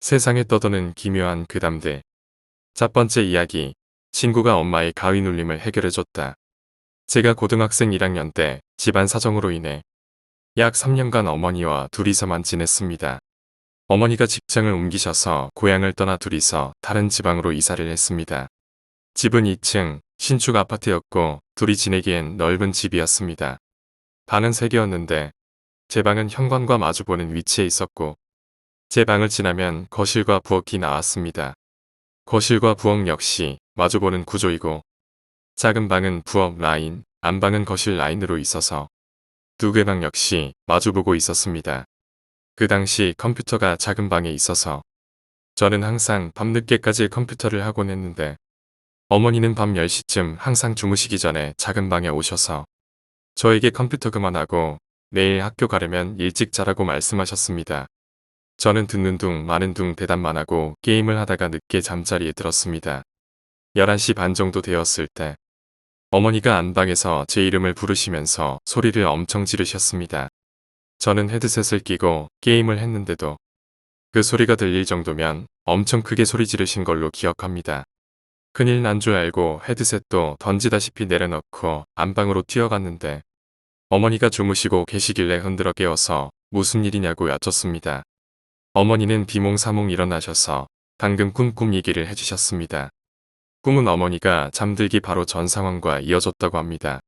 세상에 떠도는 기묘한 괴담들. 첫 번째 이야기. 친구가 엄마의 가위 눌림을 해결해줬다. 제가 고등학생 1학년 때 집안 사정으로 인해 약 3년간 어머니와 둘이서만 지냈습니다. 어머니가 직장을 옮기셔서 고향을 떠나 둘이서 다른 지방으로 이사를 했습니다. 집은 2층 신축 아파트였고 둘이 지내기엔 넓은 집이었습니다. 방은 3개였는데 제 방은 현관과 마주보는 위치에 있었고 제 방을 지나면 거실과 부엌이 나왔습니다. 거실과 부엌 역시 마주보는 구조이고 작은 방은 부엌 라인, 안방은 거실 라인으로 있어서 두 개 방 역시 마주보고 있었습니다. 그 당시 컴퓨터가 작은 방에 있어서 저는 항상 밤늦게까지 컴퓨터를 하곤 했는데 어머니는 밤 10시쯤 항상 주무시기 전에 작은 방에 오셔서 저에게 컴퓨터 그만하고 내일 학교 가려면 일찍 자라고 말씀하셨습니다. 저는 듣는 둥 마는 둥 대답만 하고 게임을 하다가 늦게 잠자리에 들었습니다. 11시 반 정도 되었을 때 어머니가 안방에서 제 이름을 부르시면서 소리를 엄청 지르셨습니다. 저는 헤드셋을 끼고 게임을 했는데도 그 소리가 들릴 정도면 엄청 크게 소리 지르신 걸로 기억합니다. 큰일 난 줄 알고 헤드셋도 던지다시피 내려놓고 안방으로 뛰어갔는데 어머니가 주무시고 계시길래 흔들어 깨워서 무슨 일이냐고 여쭙습니다. 어머니는 비몽사몽 일어나셔서 방금 꿈 얘기를 해주셨습니다. 꿈은 어머니가 잠들기 바로 전 상황과 이어졌다고 합니다.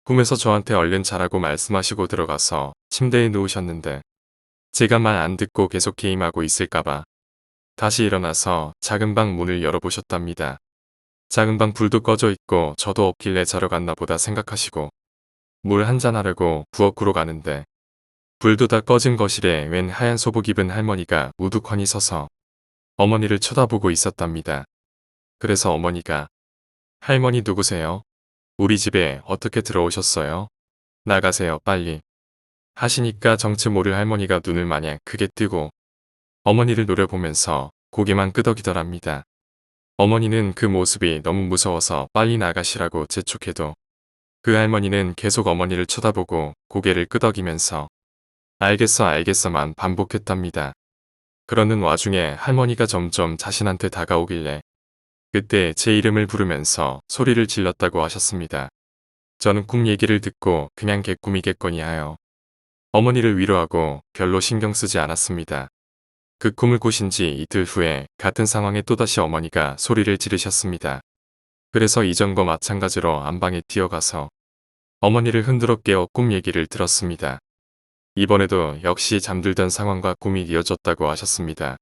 꿈에서 저한테 얼른 자라고 말씀하시고 들어가서 침대에 누우셨는데 제가 말 안 듣고 계속 게임하고 있을까봐 다시 일어나서 작은 방 문을 열어보셨답니다. 작은 방 불도 꺼져 있고 저도 없길래 자러 갔나 보다 생각하시고 물 한잔 하려고 부엌으로 가는데 불도 다 꺼진 거실에 웬 하얀 소복 입은 할머니가 우두커니 서서 어머니를 쳐다보고 있었답니다. 그래서 어머니가 할머니 누구세요? 우리 집에 어떻게 들어오셨어요? 나가세요 빨리. 하시니까 정체 모를 할머니가 눈을 마냥 크게 뜨고 어머니를 노려보면서 고개만 끄덕이더랍니다. 어머니는 그 모습이 너무 무서워서 빨리 나가시라고 재촉해도 그 할머니는 계속 어머니를 쳐다보고 고개를 끄덕이면서 알겠어만 반복했답니다. 그러는 와중에 할머니가 점점 자신한테 다가오길래 그때 제 이름을 부르면서 소리를 질렀다고 하셨습니다. 저는 꿈 얘기를 듣고 그냥 개꿈이겠거니 하여 어머니를 위로하고 별로 신경 쓰지 않았습니다. 그 꿈을 꾸신 지 이틀 후에 같은 상황에 또다시 어머니가 소리를 지르셨습니다. 그래서 이전과 마찬가지로 안방에 뛰어가서 어머니를 흔들어 깨워 꿈 얘기를 들었습니다. 이번에도 역시 잠들던 상황과 꿈이 이어졌다고 하셨습니다.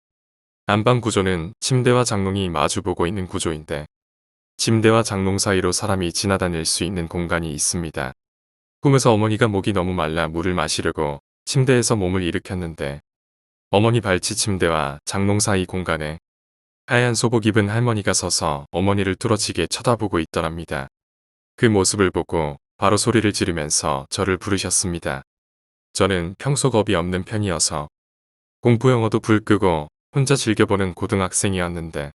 안방 구조는 침대와 장롱이 마주보고 있는 구조인데 침대와 장롱 사이로 사람이 지나다닐 수 있는 공간이 있습니다. 꿈에서 어머니가 목이 너무 말라 물을 마시려고 침대에서 몸을 일으켰는데 어머니 발치 침대와 장롱 사이 공간에 하얀 소복 입은 할머니가 서서 어머니를 뚫어지게 쳐다보고 있더랍니다. 그 모습을 보고 바로 소리를 지르면서 저를 부르셨습니다. 저는 평소 겁이 없는 편이어서 공포 영화도 불 끄고 혼자 즐겨보는 고등학생이었는데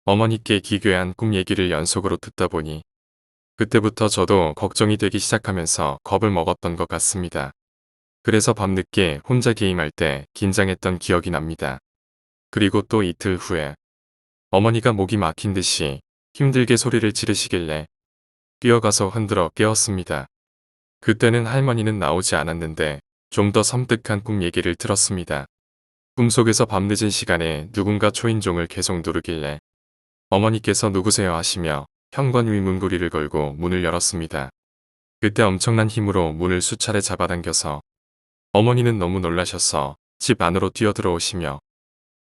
어머니께 기괴한 꿈 얘기를 연속으로 듣다 보니 그때부터 저도 걱정이 되기 시작하면서 겁을 먹었던 것 같습니다. 그래서 밤늦게 혼자 게임할 때 긴장했던 기억이 납니다. 그리고 또 이틀 후에 어머니가 목이 막힌 듯이 힘들게 소리를 지르시길래 뛰어가서 흔들어 깨웠습니다. 그때는 할머니는 나오지 않았는데 좀 더 섬뜩한 꿈 얘기를 들었습니다. 꿈속에서 밤늦은 시간에 누군가 초인종을 계속 누르길래 어머니께서 누구세요 하시며 현관 위 문고리를 걸고 문을 열었습니다. 그때 엄청난 힘으로 문을 수차례 잡아당겨서 어머니는 너무 놀라셔서 집 안으로 뛰어들어오시며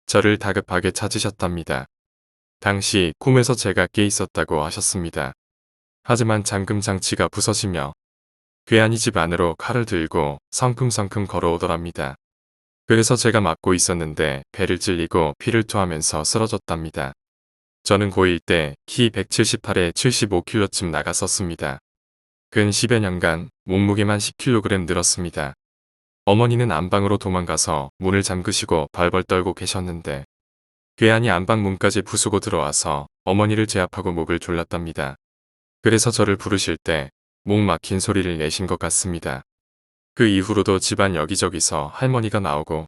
저를 다급하게 찾으셨답니다. 당시 꿈에서 제가 깨 있었다고 하셨습니다. 하지만 잠금 장치가 부서지며 괴한이 집 안으로 칼을 들고 성큼성큼 걸어오더랍니다. 그래서 제가 맞고 있었는데 배를 찔리고 피를 토하면서 쓰러졌답니다. 저는 고1 때 키 178에 75kg쯤 나갔었습니다. 근 10여 년간 몸무게만 10kg 늘었습니다. 어머니는 안방으로 도망가서 문을 잠그시고 벌벌 떨고 계셨는데 괴한이 안방 문까지 부수고 들어와서 어머니를 제압하고 목을 졸랐답니다. 그래서 저를 부르실 때 목 막힌 소리를 내신 것 같습니다. 그 이후로도 집안 여기저기서 할머니가 나오고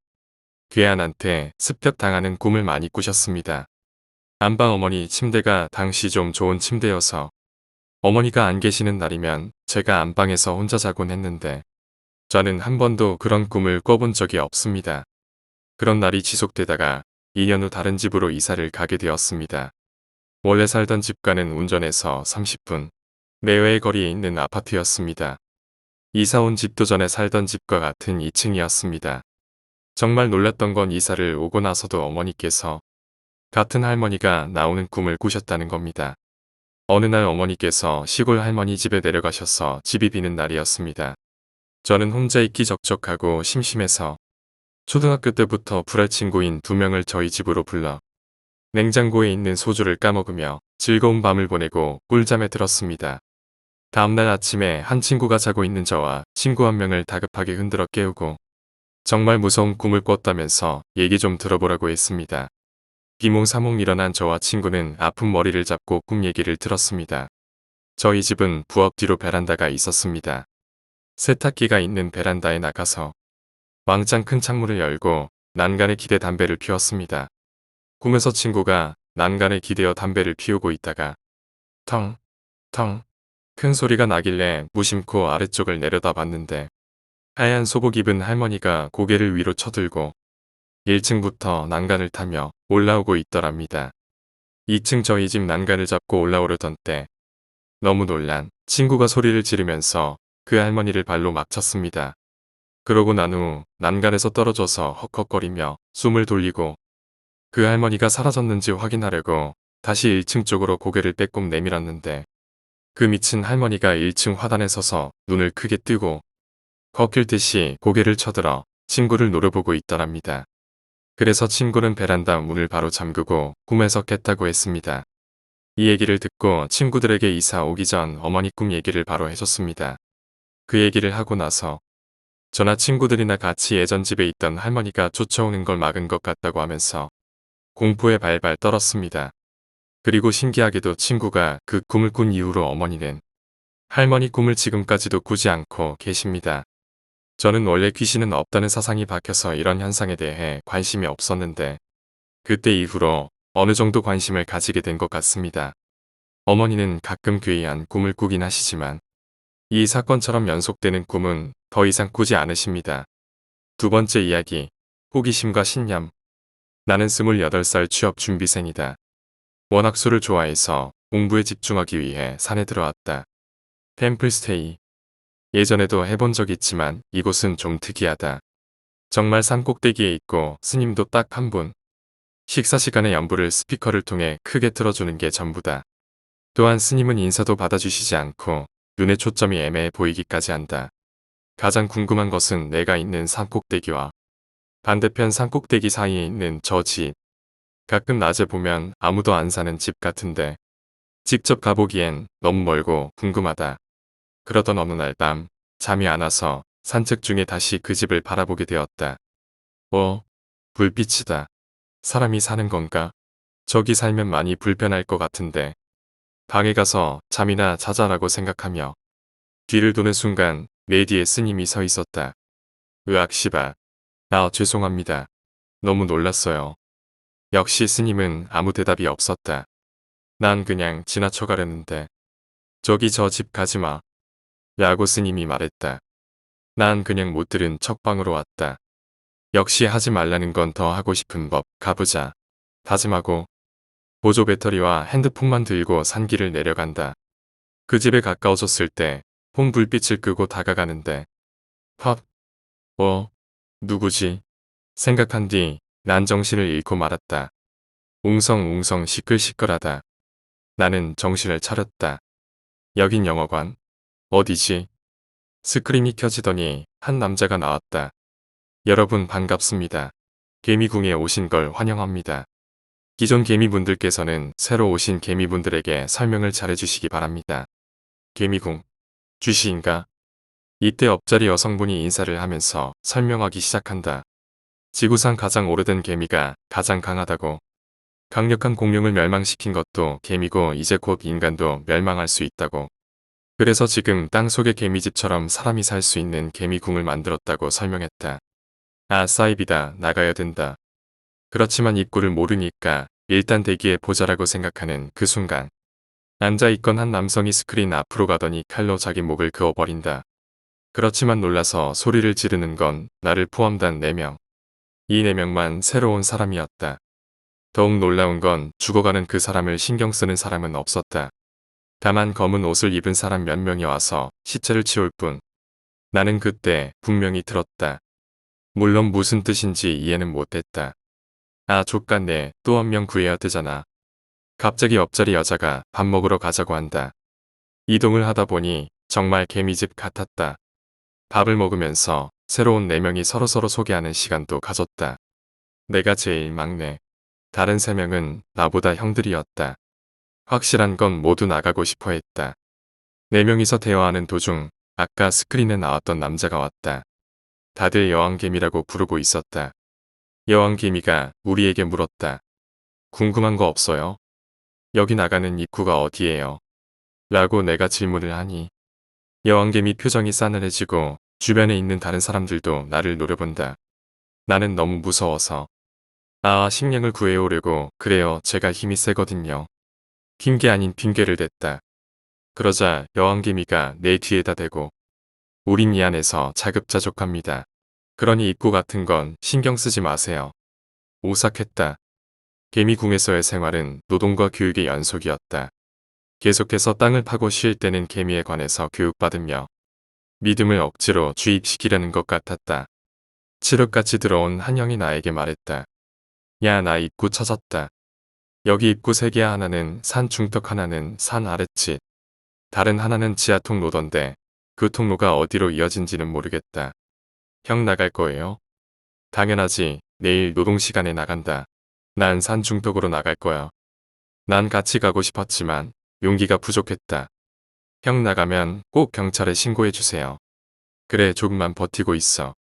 괴한한테 습격당하는 꿈을 많이 꾸셨습니다. 안방 어머니 침대가 당시 좀 좋은 침대여서 어머니가 안 계시는 날이면 제가 안방에서 혼자 자곤 했는데 저는 한 번도 그런 꿈을 꿔본 적이 없습니다. 그런 날이 지속되다가 2년 후 다른 집으로 이사를 가게 되었습니다. 원래 살던 집과는 운전해서 30분 내외의 거리에 있는 아파트였습니다. 이사 온 집도 전에 살던 집과 같은 2층이었습니다. 정말 놀랐던 건 이사를 오고 나서도 어머니께서 같은 할머니가 나오는 꿈을 꾸셨다는 겁니다. 어느 날 어머니께서 시골 할머니 집에 내려가셔서 집이 비는 날이었습니다. 저는 혼자 있기 적적하고 심심해서 초등학교 때부터 불알 친구인 2명을 저희 집으로 불러 냉장고에 있는 소주를 까먹으며 즐거운 밤을 보내고 꿀잠에 들었습니다. 다음날 아침에 한 친구가 자고 있는 저와 친구 한 명을 다급하게 흔들어 깨우고 정말 무서운 꿈을 꿨다면서 얘기 좀 들어보라고 했습니다. 비몽사몽 일어난 저와 친구는 아픈 머리를 잡고 꿈 얘기를 들었습니다. 저희 집은 부엌 뒤로 베란다가 있었습니다. 세탁기가 있는 베란다에 나가서 왕창 큰 창문을 열고 난간에 기대 담배를 피웠습니다. 꿈에서 친구가 난간에 기대어 담배를 피우고 있다가 텅, 텅 큰 소리가 나길래 무심코 아래쪽을 내려다봤는데 하얀 소복 입은 할머니가 고개를 위로 쳐들고 1층부터 난간을 타며 올라오고 있더랍니다. 2층 저희 집 난간을 잡고 올라오려던 때 너무 놀란 친구가 소리를 지르면서 그 할머니를 발로 막 쳤습니다. 그러고 난 후 난간에서 떨어져서 헉헉거리며 숨을 돌리고 그 할머니가 사라졌는지 확인하려고 다시 1층 쪽으로 고개를 빼꼼 내밀었는데 그 미친 할머니가 1층 화단에 서서 눈을 크게 뜨고 거낄 듯이 고개를 쳐들어 친구를 노려보고 있더랍니다. 그래서 친구는 베란다 문을 바로 잠그고 꿈에서 깼다고 했습니다. 이 얘기를 듣고 친구들에게 이사 오기 전 어머니 꿈 얘기를 바로 해줬습니다. 그 얘기를 하고 나서 저나 친구들이나 같이 예전 집에 있던 할머니가 쫓아오는 걸 막은 것 같다고 하면서 공포에 발발 떨었습니다. 그리고 신기하게도 친구가 그 꿈을 꾼 이후로 어머니는 할머니 꿈을 지금까지도 꾸지 않고 계십니다. 저는 원래 귀신은 없다는 사상이 박혀서 이런 현상에 대해 관심이 없었는데 그때 이후로 어느 정도 관심을 가지게 된 것 같습니다. 어머니는 가끔 괴이한 꿈을 꾸긴 하시지만 이 사건처럼 연속되는 꿈은 더 이상 꾸지 않으십니다. 두 번째 이야기, 호기심과 신념. 나는 28살 취업 준비생이다. 워낙 술을 좋아해서 공부에 집중하기 위해 산에 들어왔다. 템플스테이. 예전에도 해본 적 있지만 이곳은 좀 특이하다. 정말 산 꼭대기에 있고 스님도 딱 한 분. 식사 시간에 연부를 스피커를 통해 크게 틀어주는 게 전부다. 또한 스님은 인사도 받아주시지 않고 눈의 초점이 애매해 보이기까지 한다. 가장 궁금한 것은 내가 있는 산 꼭대기와 반대편 산 꼭대기 사이에 있는 저 집. 가끔 낮에 보면 아무도 안 사는 집 같은데 직접 가보기엔 너무 멀고 궁금하다. 그러던 어느 날 밤 잠이 안 와서 산책 중에 다시 그 집을 바라보게 되었다. 불빛이다. 사람이 사는 건가? 저기 살면 많이 불편할 것 같은데. 방에 가서 잠이나 자자라고 생각하며 뒤를 도는 순간 내 뒤에 스님이 서 있었다. 으악 씨발. 죄송합니다. 너무 놀랐어요. 역시 스님은 아무 대답이 없었다. 난 그냥 지나쳐 가려는데. 저기 저 집 가지마. 라고 스님이 말했다. 난 그냥 못 들은 척 방으로 왔다. 역시 하지 말라는 건 더 하고 싶은 법. 가보자. 다짐하고 보조 배터리와 핸드폰만 들고 산길을 내려간다. 그 집에 가까워졌을 때 폰 불빛을 끄고 다가가는데 헉. 누구지? 생각한 뒤 난 정신을 잃고 말았다. 웅성웅성 시끌시끌하다. 나는 정신을 차렸다. 여긴 영어관. 어디지? 스크린이 켜지더니 한 남자가 나왔다. 여러분 반갑습니다. 개미궁에 오신 걸 환영합니다. 기존 개미분들께서는 새로 오신 개미분들에게 설명을 잘해주시기 바랍니다. 개미궁. 주시인가? 이때 옆자리 여성분이 인사를 하면서 설명하기 시작한다. 지구상 가장 오래된 개미가 가장 강하다고. 강력한 공룡을 멸망시킨 것도 개미고 이제 곧 인간도 멸망할 수 있다고. 그래서 지금 땅속의 개미집처럼 사람이 살 수 있는 개미궁을 만들었다고 설명했다. 아, 사이비다. 나가야 된다. 그렇지만 입구를 모르니까 일단 대기해 보자라고 생각하는 그 순간 앉아있건 한 남성이 스크린 앞으로 가더니 칼로 자기 목을 그어버린다. 그렇지만 놀라서 소리를 지르는 건 나를 포함한 4명. 이 4명만 새로운 사람이었다. 더욱 놀라운 건 죽어가는 그 사람을 신경 쓰는 사람은 없었다. 다만 검은 옷을 입은 사람 몇 명이 와서 시체를 치울 뿐. 나는 그때 분명히 들었다. 물론 무슨 뜻인지 이해는 못했다. 아, 족같네. 또 한 명 구해야 되잖아. 갑자기 옆자리 여자가 밥 먹으러 가자고 한다. 이동을 하다 보니 정말 개미집 같았다. 밥을 먹으면서 새로운 4명이 서로서로 소개하는 시간도 가졌다. 내가 제일 막내. 다른 3명은 나보다 형들이었다. 확실한 건 모두 나가고 싶어 했다. 4명이서 대화하는 도중 아까 스크린에 나왔던 남자가 왔다. 다들 여왕개미라고 부르고 있었다. 여왕개미가 우리에게 물었다. 궁금한 거 없어요? 여기 나가는 입구가 어디예요? 라고 내가 질문을 하니 여왕개미 표정이 싸늘해지고 주변에 있는 다른 사람들도 나를 노려본다. 나는 너무 무서워서. 아, 식량을 구해오려고 그래요. 제가 힘이 세거든요. 핑계 아닌 핑계를 댔다. 그러자 여왕개미가 내 뒤에다 대고 우린 이 안에서 자급자족합니다. 그러니 입구 같은 건 신경 쓰지 마세요. 오싹했다. 개미궁에서의 생활은 노동과 교육의 연속이었다. 계속해서 땅을 파고 쉴 때는 개미에 관해서 교육받으며 믿음을 억지로 주입시키려는 것 같았다. 칠흑같이 들어온 한 형이 나에게 말했다. 야, 나 입구 찾았다. 여기 입구 3개 하나는 산 중턱 하나는 산 아랫집. 다른 하나는 지하 통로던데 그 통로가 어디로 이어진지는 모르겠다. 형 나갈 거예요? 당연하지. 내일 노동 시간에 나간다. 난 산 중턱으로 나갈 거야. 난 같이 가고 싶었지만 용기가 부족했다. 형 나가면 꼭 경찰에 신고해 주세요. 그래, 조금만 버티고 있어.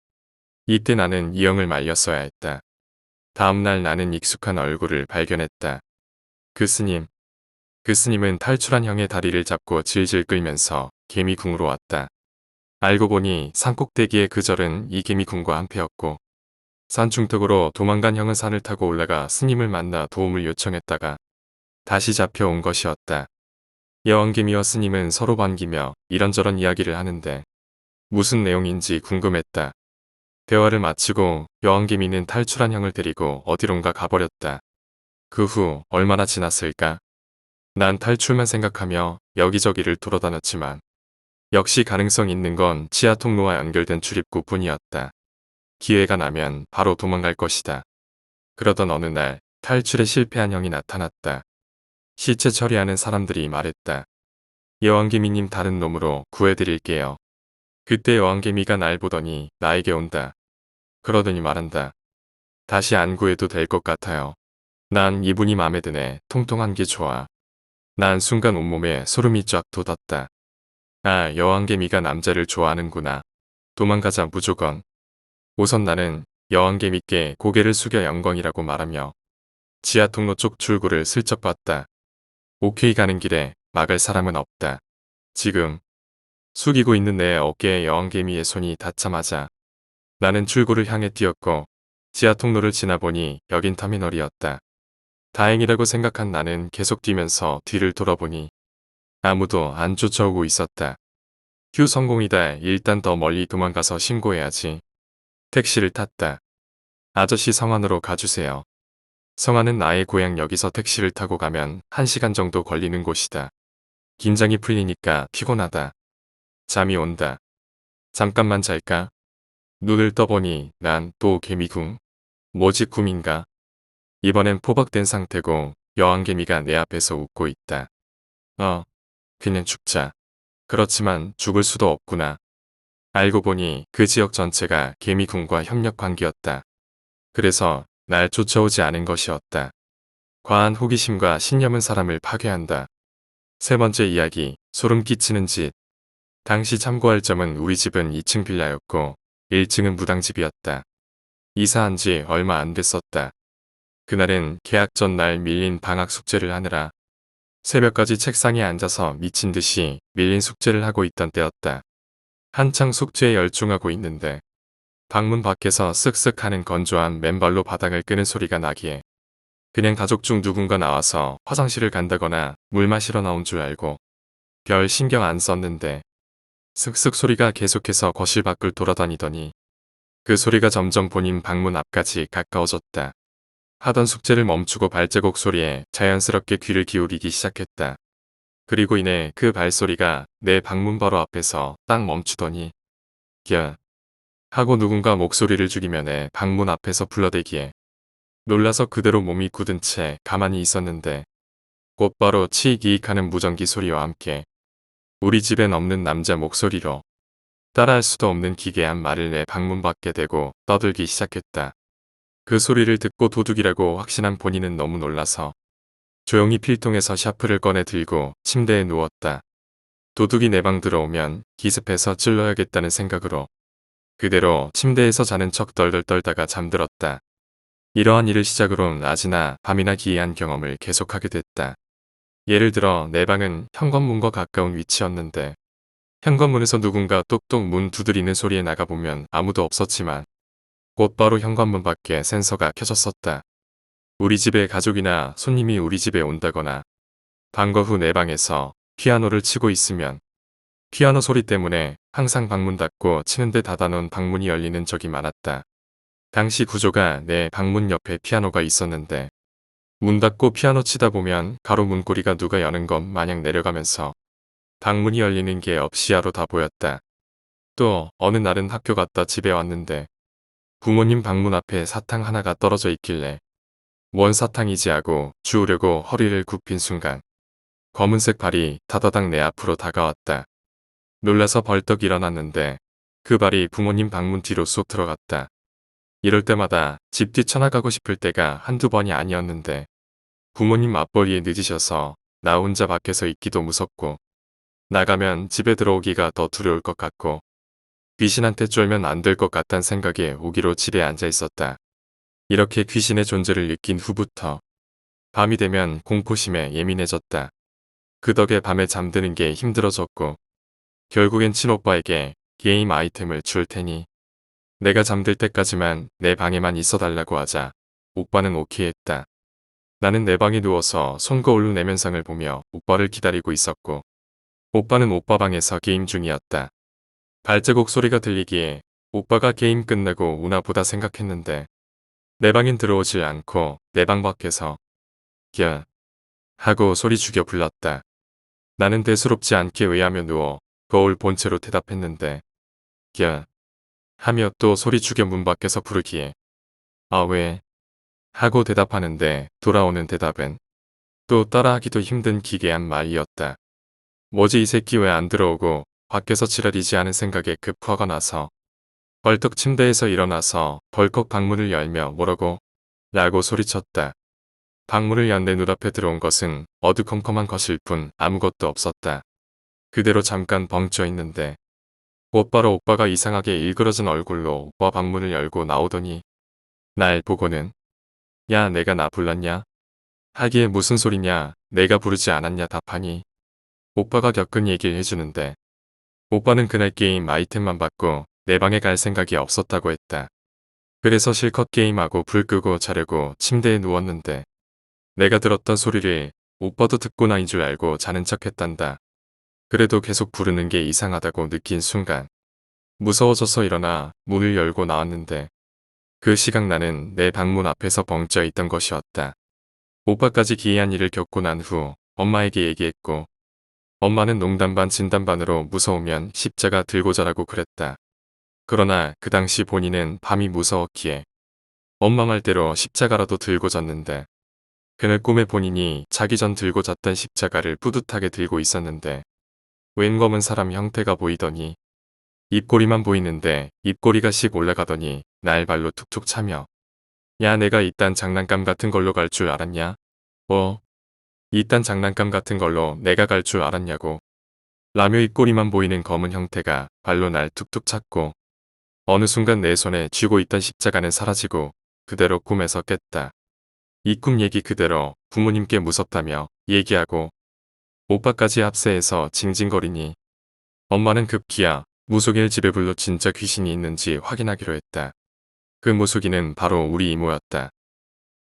이때 나는 이 형을 말렸어야 했다. 다음날 나는 익숙한 얼굴을 발견했다. 그 스님. 그 스님은 탈출한 형의 다리를 잡고 질질 끌면서 개미궁으로 왔다. 알고 보니 산꼭대기의 그 절은 이 개미궁과 한패였고 산 중턱으로 도망간 형은 산을 타고 올라가 스님을 만나 도움을 요청했다가 다시 잡혀온 것이었다. 여왕개미와 스님은 서로 반기며 이런저런 이야기를 하는데 무슨 내용인지 궁금했다. 대화를 마치고 여왕개미는 탈출한 형을 데리고 어디론가 가버렸다. 그 후 얼마나 지났을까? 난 탈출만 생각하며 여기저기를 돌아다녔지만 역시 가능성 있는 건 지하 통로와 연결된 출입구 뿐이었다. 기회가 나면 바로 도망갈 것이다. 그러던 어느 날 탈출에 실패한 형이 나타났다. 시체 처리하는 사람들이 말했다. 여왕개미님 다른 놈으로 구해드릴게요. 그때 여왕개미가 날 보더니 나에게 온다. 그러더니 말한다. 다시 안 구해도 될 것 같아요. 난 이분이 맘에 드네. 통통한 게 좋아. 난 순간 온몸에 소름이 쫙 돋았다. 아, 여왕개미가 남자를 좋아하는구나. 도망가자 무조건. 우선 나는 여왕개미께 고개를 숙여 영광이라고 말하며 지하 통로 쪽 출구를 슬쩍 봤다. 오케이 가는 길에 막을 사람은 없다. 지금 숙이고 있는 내 어깨에 여왕개미의 손이 닿자마자 나는 출구를 향해 뛰었고 지하 통로를 지나보니 여긴 터미널이었다. 다행이라고 생각한 나는 계속 뛰면서 뒤를 돌아보니 아무도 안 쫓아오고 있었다. 휴, 성공이다. 일단 더 멀리 도망가서 신고해야지. 택시를 탔다. 아저씨 성안으로 가주세요. 성안은 나의 고향. 여기서 택시를 타고 가면 1시간 정도 걸리는 곳이다. 긴장이 풀리니까 피곤하다. 잠이 온다. 잠깐만 잘까? 눈을 떠보니 난 또 개미궁. 뭐지, 꿈인가? 이번엔 포박된 상태고 여왕개미가 내 앞에서 웃고 있다. 그냥 죽자. 그렇지만 죽을 수도 없구나. 알고 보니 그 지역 전체가 개미궁과 협력 관계였다. 그래서 날 쫓아오지 않은 것이었다. 과한 호기심과 신념은 사람을 파괴한다. 3번째 이야기, 소름 끼치는 짓. 당시 참고할 점은 우리 집은 2층 빌라였고 1층은 무당집이었다. 이사한 지 얼마 안 됐었다. 그날은 개학 전날 밀린 방학 숙제를 하느라 새벽까지 책상에 앉아서 미친 듯이 밀린 숙제를 하고 있던 때였다. 한창 숙제에 열중하고 있는데 방문 밖에서 쓱쓱 하는 건조한 맨발로 바닥을 끄는 소리가 나기에 그냥 가족 중 누군가 나와서 화장실을 간다거나 물 마시러 나온 줄 알고 별 신경 안 썼는데 슥슥 소리가 계속해서 거실 밖을 돌아다니더니 그 소리가 점점 본인 방문 앞까지 가까워졌다. 하던 숙제를 멈추고 발자국 소리에 자연스럽게 귀를 기울이기 시작했다. 그리고 이내 그 발소리가 내 방문 바로 앞에서 딱 멈추더니 야 하고 누군가 목소리를 죽이며 내 방문 앞에서 불러대기에 놀라서 그대로 몸이 굳은 채 가만히 있었는데 곧바로 치익이익하는 무전기 소리와 함께 우리 집엔 없는 남자 목소리로 따라할 수도 없는 기괴한 말을 내 방문 밖에 대고 떠들기 시작했다. 그 소리를 듣고 도둑이라고 확신한 본인은 너무 놀라서 조용히 필통에서 샤프를 꺼내 들고 침대에 누웠다. 도둑이 내 방 들어오면 기습해서 찔러야겠다는 생각으로 그대로 침대에서 자는 척 덜덜 떨다가 잠들었다. 이러한 일을 시작으로 낮이나 밤이나 기이한 경험을 계속하게 됐다. 예를 들어 내 방은 현관문과 가까운 위치였는데 현관문에서 누군가 똑똑 문 두드리는 소리에 나가보면 아무도 없었지만 곧바로 현관문 밖에 센서가 켜졌었다. 우리 집에 가족이나 손님이 우리 집에 온다거나 방과 후 내 방에서 피아노를 치고 있으면 피아노 소리 때문에 항상 방문 닫고 치는데 닫아놓은 방문이 열리는 적이 많았다. 당시 구조가 내 방문 옆에 피아노가 있었는데 문 닫고 피아노 치다 보면 가로 문고리가 누가 여는 것 마냥 내려가면서 방문이 열리는 게 없이야로 다 보였다. 또 어느 날은 학교 갔다 집에 왔는데 부모님 방문 앞에 사탕 하나가 떨어져 있길래 뭔 사탕이지 하고 주우려고 허리를 굽힌 순간 검은색 발이 다다닥 내 앞으로 다가왔다. 놀라서 벌떡 일어났는데 그 발이 부모님 방문 뒤로 쏙 들어갔다. 이럴 때마다 집 뛰쳐나가고 싶을 때가 한두 번이 아니었는데 부모님 맞벌이에 늦으셔서 나 혼자 밖에서 있기도 무섭고 나가면 집에 들어오기가 더 두려울 것 같고 귀신한테 쫄면 안 될 것 같단 생각에 우기로 집에 앉아 있었다. 이렇게 귀신의 존재를 느낀 후부터 밤이 되면 공포심에 예민해졌다. 그 덕에 밤에 잠드는 게 힘들어졌고 결국엔 친오빠에게 게임 아이템을 줄 테니 내가 잠들 때까지만 내 방에만 있어달라고 하자 오빠는 오케이 했다. 나는 내 방에 누워서 손 거울로 내면상을 보며 오빠를 기다리고 있었고 오빠는 오빠 방에서 게임 중이었다. 발자국 소리가 들리기에 오빠가 게임 끝내고 오나 보다 생각했는데 내 방엔 들어오질 않고 내 방 밖에서 야 하고 소리 죽여 불렀다. 나는 대수롭지 않게 왜하며 누워 거울 본 채로 대답했는데 야 하며 또 소리 죽여 문 밖에서 부르기에 아 왜? 하고 대답하는데 돌아오는 대답은 또 따라하기도 힘든 기괴한 말이었다. 뭐지 이 새끼 왜 안 들어오고 밖에서 지랄이지 하는 생각에 급 화가 나서 벌떡 침대에서 일어나서 벌컥 방문을 열며 뭐라고? 라고 소리쳤다. 방문을 연 내 눈앞에 들어온 것은 어두컴컴한 것일 뿐 아무것도 없었다. 그대로 잠깐 벙쪄 있는데 곧바로 오빠가 이상하게 일그러진 얼굴로 오빠 방문을 열고 나오더니 날 보고는 야 내가 나 불렀냐? 하기에 무슨 소리냐 내가 부르지 않았냐 답하니 오빠가 겪은 얘기를 해주는데 오빠는 그날 게임 아이템만 받고 내 방에 갈 생각이 없었다고 했다. 그래서 실컷 게임하고 불 끄고 자려고 침대에 누웠는데 내가 들었던 소리를 오빠도 듣고 나인 줄 알고 자는 척 했단다. 그래도 계속 부르는 게 이상하다고 느낀 순간 무서워져서 일어나 문을 열고 나왔는데 그 시각 나는 내 방문 앞에서 벙쪄 있던 것이었다. 오빠까지 기이한 일을 겪고 난 후 엄마에게 얘기했고 엄마는 농담 반 진담 반으로 무서우면 십자가 들고 자라고 그랬다. 그러나 그 당시 본인은 밤이 무서웠기에 엄마 말대로 십자가라도 들고 잤는데 그날 꿈에 본인이 자기 전 들고 잤던 십자가를 뿌듯하게 들고 있었는데 웬 검은 사람 형태가 보이더니 입꼬리만 보이는데 입꼬리가 씩 올라가더니 날 발로 툭툭 차며 야 내가 이딴 장난감 같은 걸로 갈 줄 알았냐? 이딴 장난감 같은 걸로 내가 갈 줄 알았냐고. 라며 입꼬리만 보이는 검은 형태가 발로 날 툭툭 찼고 어느 순간 내 손에 쥐고 있던 십자가는 사라지고 그대로 꿈에서 깼다. 이 꿈 얘기 그대로 부모님께 무섭다며 얘기하고 오빠까지 합세해서 징징거리니 엄마는 급기야 무속인을 집에 불러 진짜 귀신이 있는지 확인하기로 했다. 그 무속인은 바로 우리 이모였다.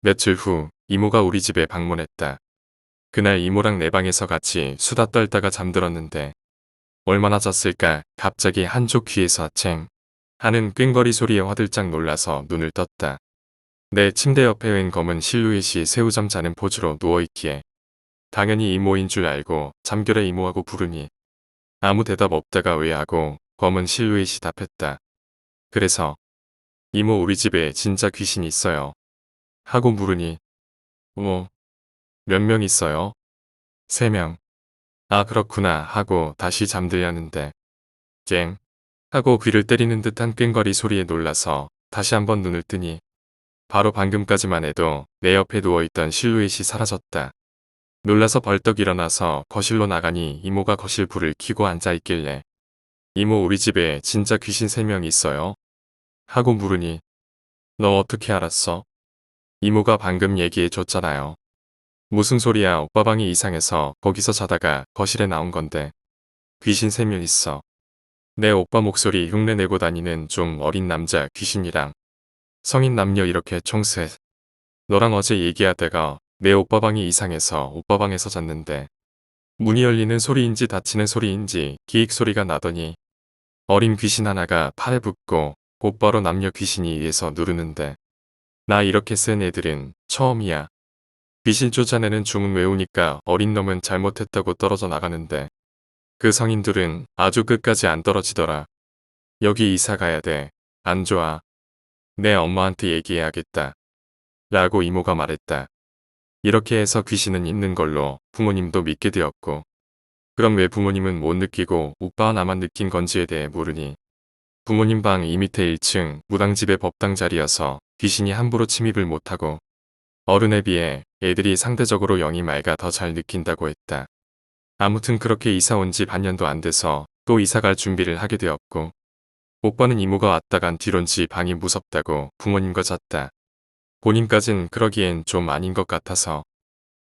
며칠 후 이모가 우리 집에 방문했다. 그날 이모랑 내 방에서 같이 수다 떨다가 잠들었는데 얼마나 잤을까 갑자기 한쪽 귀에서 챙 하는 꽹거리 소리에 화들짝 놀라서 눈을 떴다. 내 침대 옆에 웬 검은 실루엣이 새우잠 자는 포즈로 누워있기에 당연히 이모인 줄 알고 잠결에 이모하고 부르니 아무 대답 없다가 왜 하고 검은 실루엣이 답했다. 그래서 이모 우리 집에 진짜 귀신이 있어요. 하고 물으니 뭐 몇 명 있어요? 3명. 아 그렇구나 하고 다시 잠들려는데 쨍 하고 귀를 때리는 듯한 꽹거리 소리에 놀라서 다시 한번 눈을 뜨니 바로 방금까지만 해도 내 옆에 누워있던 실루엣이 사라졌다. 놀라서 벌떡 일어나서 거실로 나가니 이모가 거실 불을 켜고 앉아있길래 이모 우리 집에 진짜 귀신 3명 있어요? 하고 물으니 너 어떻게 알았어? 이모가 방금 얘기해 줬잖아요. 무슨 소리야 오빠 방이 이상해서 거기서 자다가 거실에 나온 건데 귀신 3명 있어. 내 오빠 목소리 흉내내고 다니는 좀 어린 남자 귀신이랑 성인 남녀 이렇게 총 셋. 너랑 어제 얘기하다가 내 오빠 방이 이상해서 오빠 방에서 잤는데 문이 열리는 소리인지 닫히는 소리인지 기익 소리가 나더니 어린 귀신 하나가 팔에 붙고 곧바로 남녀 귀신이 위에서 누르는데 나 이렇게 센 애들은 처음이야. 귀신 쫓아내는 주문 외우니까 어린 놈은 잘못했다고 떨어져 나가는데 그 성인들은 아주 끝까지 안 떨어지더라. 여기 이사 가야 돼. 안 좋아. 내 엄마한테 얘기해야겠다. 라고 이모가 말했다. 이렇게 해서 귀신은 있는 걸로 부모님도 믿게 되었고 그럼 왜 부모님은 못 느끼고 오빠와 나만 느낀 건지에 대해 물으니 부모님 방 이 밑에 1층 무당집의 법당 자리여서 귀신이 함부로 침입을 못하고 어른에 비해 애들이 상대적으로 영이 맑아 더 잘 느낀다고 했다. 아무튼 그렇게 이사 온 지 반년도 안 돼서 또 이사 갈 준비를 하게 되었고 오빠는 이모가 왔다 간 뒤론지 방이 무섭다고 부모님과 잤다. 본인까진 그러기엔 좀 아닌 것 같아서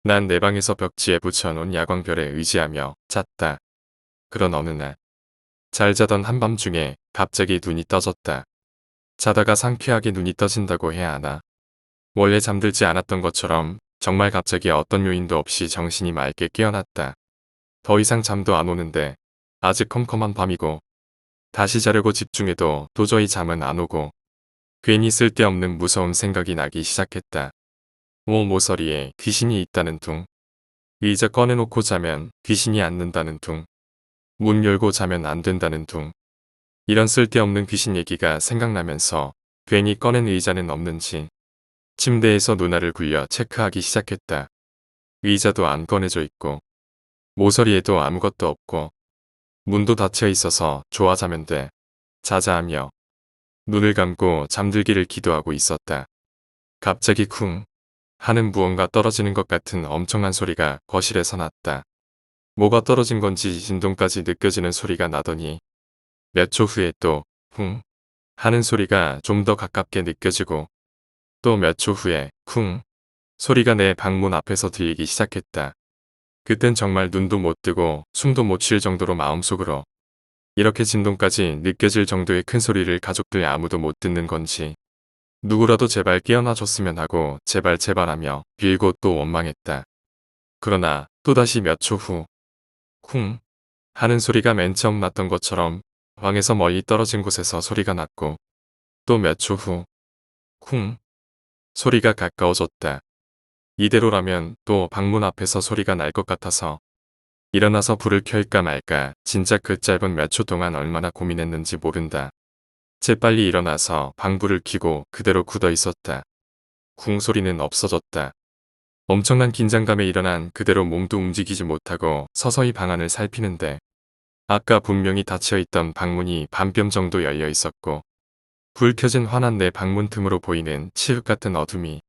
난 내 방에서 벽지에 붙여놓은 야광별에 의지하며 잤다. 그런 어느 날 잘 자던 한밤중에 갑자기 눈이 떠졌다. 자다가 상쾌하게 눈이 떠진다고 해야 하나. 원래 잠들지 않았던 것처럼 정말 갑자기 어떤 요인도 없이 정신이 맑게 깨어났다. 더 이상 잠도 안 오는데 아직 컴컴한 밤이고 다시 자려고 집중해도 도저히 잠은 안 오고 괜히 쓸데없는 무서운 생각이 나기 시작했다. 모서리에 귀신이 있다는 둥. 의자 꺼내놓고 자면 귀신이 앉는다는 둥. 문 열고 자면 안 된다는 둥. 이런 쓸데없는 귀신 얘기가 생각나면서 괜히 꺼낸 의자는 없는지 침대에서 누나를 굴려 체크하기 시작했다. 의자도 안 꺼내져 있고 모서리에도 아무것도 없고 문도 닫혀 있어서 좋아 자면 돼. 자자 하며 눈을 감고 잠들기를 기도하고 있었다. 갑자기 쿵 하는 무언가 떨어지는 것 같은 엄청난 소리가 거실에서 났다. 뭐가 떨어진 건지 진동까지 느껴지는 소리가 나더니 몇 초 후에 또 쿵 하는 소리가 좀 더 가깝게 느껴지고 또 몇 초 후에 쿵 소리가 내 방문 앞에서 들리기 시작했다. 그땐 정말 눈도 못 뜨고 숨도 못 쉴 정도로 마음속으로 이렇게 진동까지 느껴질 정도의 큰 소리를 가족들 아무도 못 듣는 건지 누구라도 제발 깨어나 줬으면 하고 제발 제발하며 빌고 또 원망했다. 그러나 또다시 몇 초 후 쿵 하는 소리가 맨 처음 났던 것처럼 방에서 멀리 떨어진 곳에서 소리가 났고 또 몇 초 후 쿵 소리가 가까워졌다. 이대로라면 또 방문 앞에서 소리가 날 것 같아서 일어나서 불을 켤까 말까 진짜 그 짧은 몇 초 동안 얼마나 고민했는지 모른다. 재빨리 일어나서 방불을 켜고 그대로 굳어 있었다. 쿵 소리는 없어졌다. 엄청난 긴장감에 일어난 그대로 몸도 움직이지 못하고 서서히 방 안을 살피는데 아까 분명히 닫혀있던 방문이 반뼘 정도 열려 있었고 불 켜진 환한 내 방문 틈으로 보이는 칠흑 같은 어둠이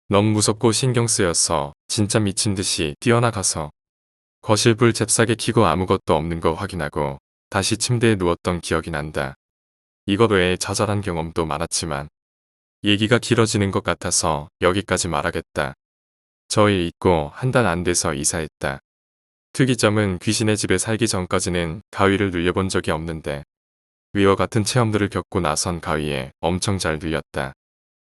너무 무섭고 신경 쓰여서 진짜 미친 듯이 뛰어나가서 거실 불 잽싸게 켜고 아무것도 없는 거 확인하고 다시 침대에 누웠던 기억이 난다. 이것 외에 자잘한 경험도 많았지만 얘기가 길어지는 것 같아서 여기까지 말하겠다. 저희 잊고 한 달 안 돼서 이사했다. 특이점은 귀신의 집에 살기 전까지는 가위를 눌려본 적이 없는데 위와 같은 체험들을 겪고 나선 가위에 엄청 잘 눌렸다.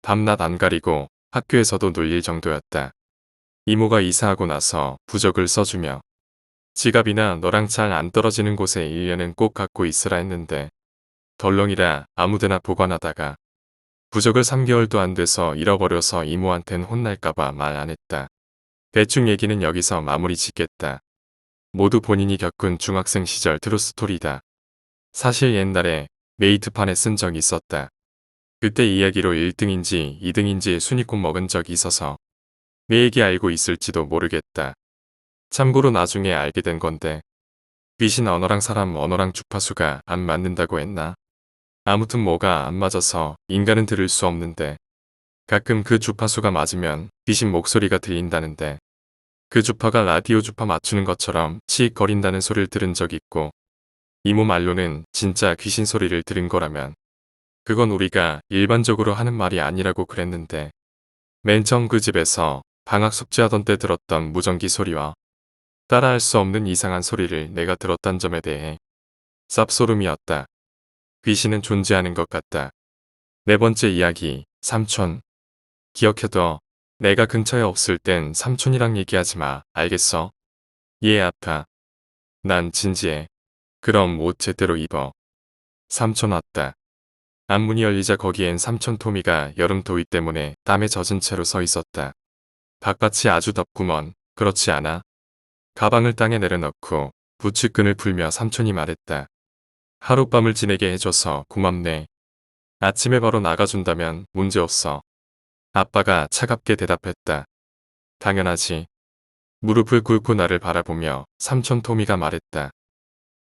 밤낮 안 가리고 학교에서도 놀릴 정도였다. 이모가 이사하고 나서 부적을 써주며 지갑이나 너랑 잘 안 떨어지는 곳에 1년은 꼭 갖고 있으라 했는데 덜렁이라 아무데나 보관하다가 부적을 3개월도 안 돼서 잃어버려서 이모한텐 혼날까봐 말 안 했다. 대충 얘기는 여기서 마무리 짓겠다. 모두 본인이 겪은 중학생 시절 트루스토리다. 사실 옛날에 메이트판에 쓴 적이 있었다. 그때 이야기로 1등인지 2등인지 순위권 먹은 적이 있어서 내 얘기 알고 있을지도 모르겠다. 참고로 나중에 알게 된 건데 귀신 언어랑 사람 언어랑 주파수가 안 맞는다고 했나? 아무튼 뭐가 안 맞아서 인간은 들을 수 없는데 가끔 그 주파수가 맞으면 귀신 목소리가 들린다는데 그 주파가 라디오 주파 맞추는 것처럼 치익거린다는 소리를 들은 적 있고 이모 말로는 진짜 귀신 소리를 들은 거라면 그건 우리가 일반적으로 하는 말이 아니라고 그랬는데 맨 처음 그 집에서 방학 숙제하던 때 들었던 무전기 소리와 따라할 수 없는 이상한 소리를 내가 들었단 점에 대해 쌉소름이었다. 귀신은 존재하는 것 같다. 네 번째 이야기, 삼촌. 기억해둬. 내가 근처에 없을 땐 삼촌이랑 얘기하지 마. 알겠어? 예, 아파. 난 진지해. 그럼 옷 제대로 입어. 삼촌 왔다. 앞문이 열리자 거기엔 삼촌 토미가 여름 더위 때문에 땀에 젖은 채로 서 있었다. 바깥이 아주 덥구먼. 그렇지 않아? 가방을 땅에 내려놓고 부츠끈을 풀며 삼촌이 말했다. 하룻밤을 지내게 해줘서 고맙네. 아침에 바로 나가준다면 문제없어. 아빠가 차갑게 대답했다. 당연하지. 무릎을 꿇고 나를 바라보며 삼촌 토미가 말했다.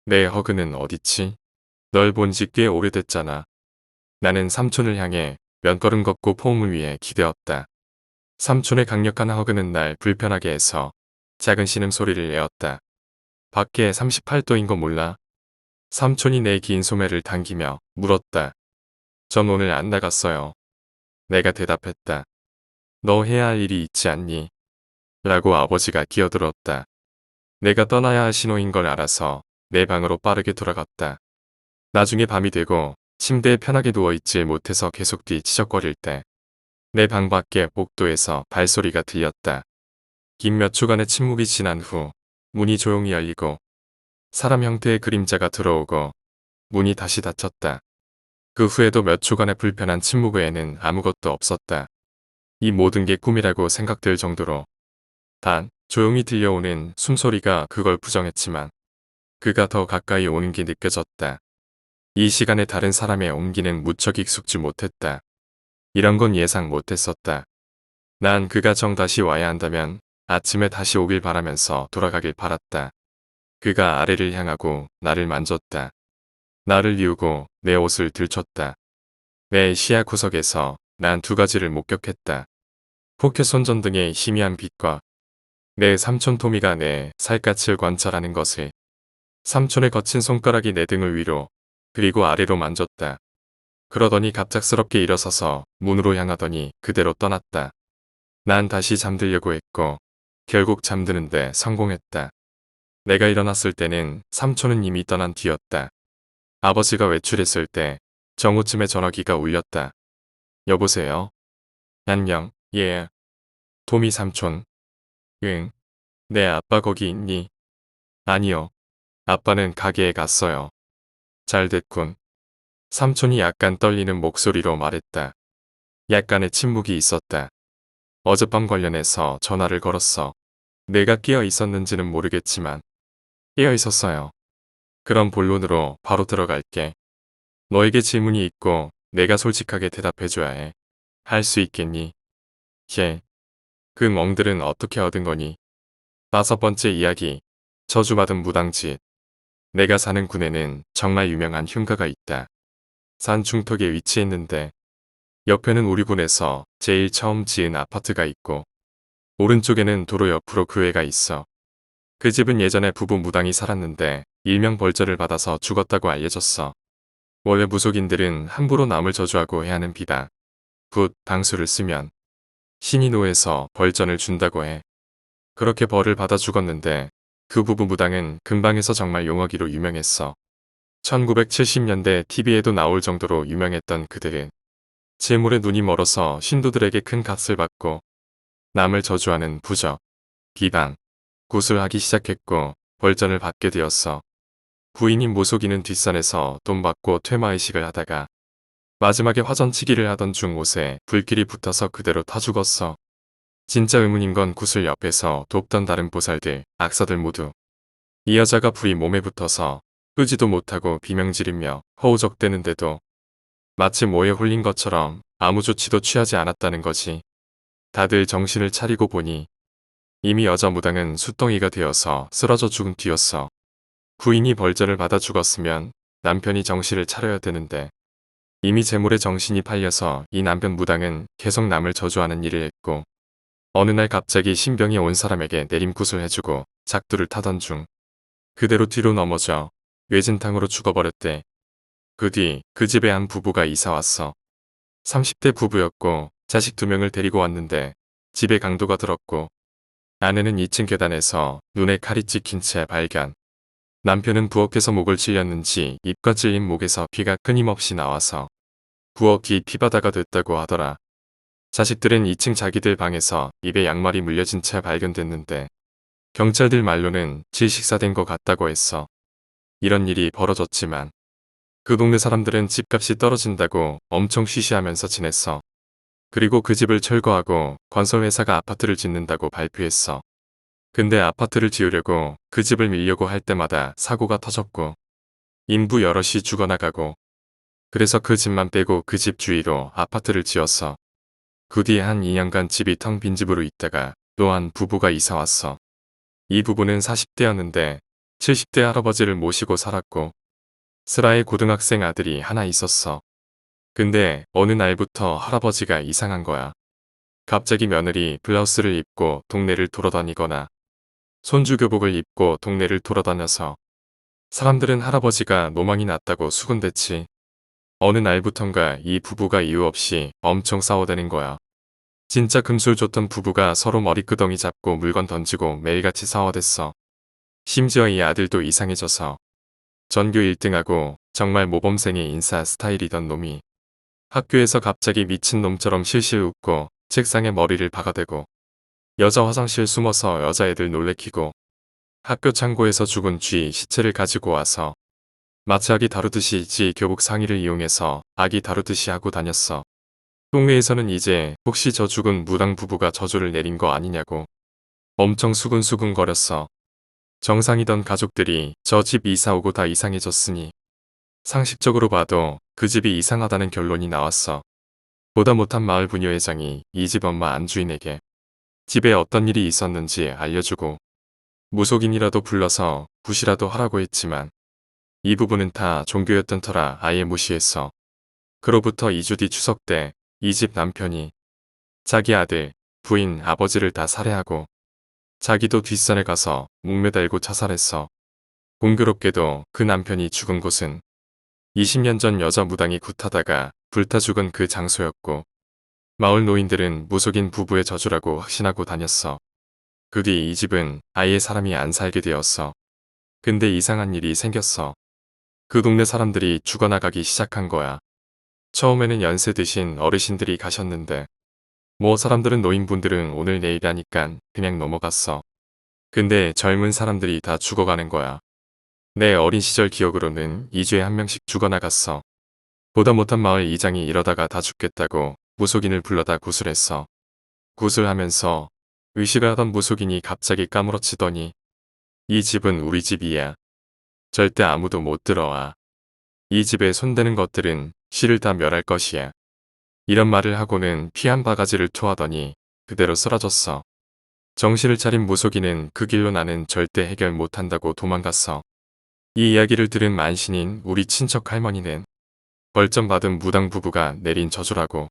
내 허그는 어딨지? 널 본 지 꽤 오래됐잖아. 나는 삼촌을 향해 몇 걸음 걷고 포옹을 위해 기대었다. 삼촌의 강력한 허그는 날 불편하게 해서 작은 신음소리를 내었다. 밖에 38도인 거 몰라? 삼촌이 내 긴 소매를 당기며 물었다. 전 오늘 안 나갔어요. 내가 대답했다. 너 해야 할 일이 있지 않니? 라고 아버지가 끼어들었다. 내가 떠나야 할 신호인 걸 알아서 내 방으로 빠르게 돌아갔다. 나중에 밤이 되고 침대에 편하게 누워있지 못해서 계속 뒤치적거릴 때 내 방 밖에 복도에서 발소리가 들렸다. 긴 몇 초간의 침묵이 지난 후 문이 조용히 열리고 사람 형태의 그림자가 들어오고 문이 다시 닫혔다. 그 후에도 몇 초간의 불편한 침묵 외에는 아무것도 없었다. 이 모든 게 꿈이라고 생각될 정도로 단 조용히 들려오는 숨소리가 그걸 부정했지만 그가 더 가까이 오는 게 느껴졌다. 이 시간에 다른 사람의 온기는 무척 익숙지 못했다. 이런 건 예상 못했었다. 난 그가 정 다시 와야 한다면 아침에 다시 오길 바라면서 돌아가길 바랐다. 그가 아래를 향하고 나를 만졌다. 나를 뉘우고 내 옷을 들췄다. 내 시야 구석에서 난 두 가지를 목격했다. 포켓손 전등의 희미한 빛과 내 삼촌 토미가 내 살갗을 관찰하는 것을. 삼촌의 거친 손가락이 내 등을 위로 그리고 아래로 만졌다. 그러더니 갑작스럽게 일어서서 문으로 향하더니 그대로 떠났다. 난 다시 잠들려고 했고 결국 잠드는데 성공했다. 내가 일어났을 때는 삼촌은 이미 떠난 뒤였다. 아버지가 외출했을 때 정오쯤에 전화기가 울렸다. 여보세요? 안녕, 예. 토미 삼촌. 응. 내 아빠 거기 있니? 아니요. 아빠는 가게에 갔어요. 잘 됐군. 삼촌이 약간 떨리는 목소리로 말했다. 약간의 침묵이 있었다. 어젯밤 관련해서 전화를 걸었어. 내가 깨어 있었는지는 모르겠지만 깨어 있었어요. 그럼 본론으로 바로 들어갈게. 너에게 질문이 있고 내가 솔직하게 대답해줘야 해. 할 수 있겠니? 예. 그 멍들은 어떻게 얻은 거니? 5번째 이야기. 저주받은 무당짓. 내가 사는 군에는 정말 유명한 흉가가 있다. 산 중턱에 위치했는데 옆에는 우리 군에서 제일 처음 지은 아파트가 있고 오른쪽에는 도로 옆으로 교회가 있어. 그 집은 예전에 부부 무당이 살았는데 일명벌저를 받아서 죽었다고 알려졌어. 원래 무속인들은 함부로 남을 저주하고 해하는 비다. 붓, 방수를 쓰면 신이 노해서 벌전을 준다고 해. 그렇게 벌을 받아 죽었는데 그 부부 무당은 근방에서 정말 용어기로 유명했어. 1970년대 TV에도 나올 정도로 유명했던 그들은 재물에 눈이 멀어서 신도들에게 큰 값을 받고 남을 저주하는 부적, 비방, 구술하기 시작했고 벌전을 받게 되었어. 부인인 모속이는 뒷산에서 돈 받고 퇴마의식을 하다가 마지막에 화전치기를 하던 중 옷에 불길이 붙어서 그대로 타 죽었어. 진짜 의문인 건 구슬 옆에서 돕던 다른 보살들, 악사들 모두 이 여자가 불이 몸에 붙어서 끄지도 못하고 비명지르며 허우적대는데도 마치 뭐에 홀린 것처럼 아무 조치도 취하지 않았다는 거지. 다들 정신을 차리고 보니 이미 여자 무당은 숫덩이가 되어서 쓰러져 죽은 뒤였어. 부인이 벌전을 받아 죽었으면 남편이 정신을 차려야 되는데 이미 재물에 정신이 팔려서 이 남편 무당은 계속 남을 저주하는 일을 했고 어느 날 갑자기 신병이 온 사람에게 내림굿을 해주고 작두를 타던 중 그대로 뒤로 넘어져 뇌진탕으로 죽어버렸대. 그 뒤 그 집에 한 부부가 이사왔어. 30대 부부였고 자식 2명을 데리고 왔는데 집에 강도가 들었고 아내는 2층 계단에서 눈에 칼이 찍힌 채 발견. 남편은 부엌에서 목을 찔렸는지 입과 찔린 목에서 피가 끊임없이 나와서 부엌이 피바다가 됐다고 하더라. 자식들은 2층 자기들 방에서 입에 양말이 물려진 채 발견됐는데 경찰들 말로는 질식사된 것 같다고 했어. 이런 일이 벌어졌지만 그 동네 사람들은 집값이 떨어진다고 엄청 쉬쉬하면서 지냈어. 그리고 그 집을 철거하고 건설회사가 아파트를 짓는다고 발표했어. 근데 아파트를 지으려고 그 집을 밀려고 할 때마다 사고가 터졌고 인부 여럿이 죽어나가고 그래서 그 집만 빼고 그 집 주위로 아파트를 지었어. 그 뒤에 한 2년간 집이 텅 빈 집으로 있다가 또 한 부부가 이사왔어. 이 부부는 40대였는데 70대 할아버지를 모시고 살았고 슬아의 고등학생 아들이 하나 있었어. 근데 어느 날부터 할아버지가 이상한 거야. 갑자기 며느리 블라우스를 입고 동네를 돌아다니거나 손주 교복을 입고 동네를 돌아다녀서 사람들은 할아버지가 노망이 났다고 수군댔지. 어느 날부턴가 이 부부가 이유 없이 엄청 싸워대는 거야. 진짜 금술 줬던 부부가 서로 머리끄덩이 잡고 물건 던지고 매일같이 싸워댔어. 심지어 이 아들도 이상해져서 전교 1등하고 정말 모범생의 인싸 스타일이던 놈이 학교에서 갑자기 미친놈처럼 실실 웃고 책상에 머리를 박아대고 여자 화장실 숨어서 여자애들 놀래키고 학교 창고에서 죽은 쥐 시체를 가지고 와서 마치 아기 다루듯이 지 교복 상의를 이용해서 아기 다루듯이 하고 다녔어. 동네에서는 이제 혹시 저 죽은 무당 부부가 저주를 내린 거 아니냐고 엄청 수근수근거렸어. 정상이던 가족들이 저 집 이사 오고 다 이상해졌으니 상식적으로 봐도 그 집이 이상하다는 결론이 나왔어. 보다 못한 마을 부녀회장이 이 집 엄마 안주인에게 집에 어떤 일이 있었는지 알려주고 무속인이라도 불러서 굿이라도 하라고 했지만 이 부부는 다 종교였던 터라 아예 무시했어. 그로부터 2주 뒤 추석 때 이 집 남편이 자기 아들, 부인, 아버지를 다 살해하고 자기도 뒷산에 가서 목매달고 자살했어. 공교롭게도 그 남편이 죽은 곳은 20년 전 여자 무당이 굿하다가 불타 죽은 그 장소였고 마을 노인들은 무속인 부부의 저주라고 확신하고 다녔어. 그 뒤 이 집은 아예 사람이 안 살게 되었어. 근데 이상한 일이 생겼어. 그 동네 사람들이 죽어나가기 시작한 거야. 처음에는 연세 드신 어르신들이 가셨는데 뭐 사람들은 노인분들은 오늘 내일이니깐 그냥 넘어갔어. 근데 젊은 사람들이 다 죽어가는 거야. 내 어린 시절 기억으로는 2주에 한 명씩 죽어나갔어. 보다 못한 마을 이장이 이러다가 다 죽겠다고 무속인을 불러다 구술했어. 구술하면서 의식을 하던 무속인이 갑자기 까무러치더니 이 집은 우리 집이야. 절대 아무도 못 들어와. 이 집에 손대는 것들은 씨를 다 멸할 것이야. 이런 말을 하고는 피 한 바가지를 토하더니 그대로 쓰러졌어. 정신을 차린 무속인은 그 길로 나는 절대 해결 못한다고 도망갔어. 이 이야기를 들은 만신인 우리 친척 할머니는 벌점 받은 무당 부부가 내린 저주라고.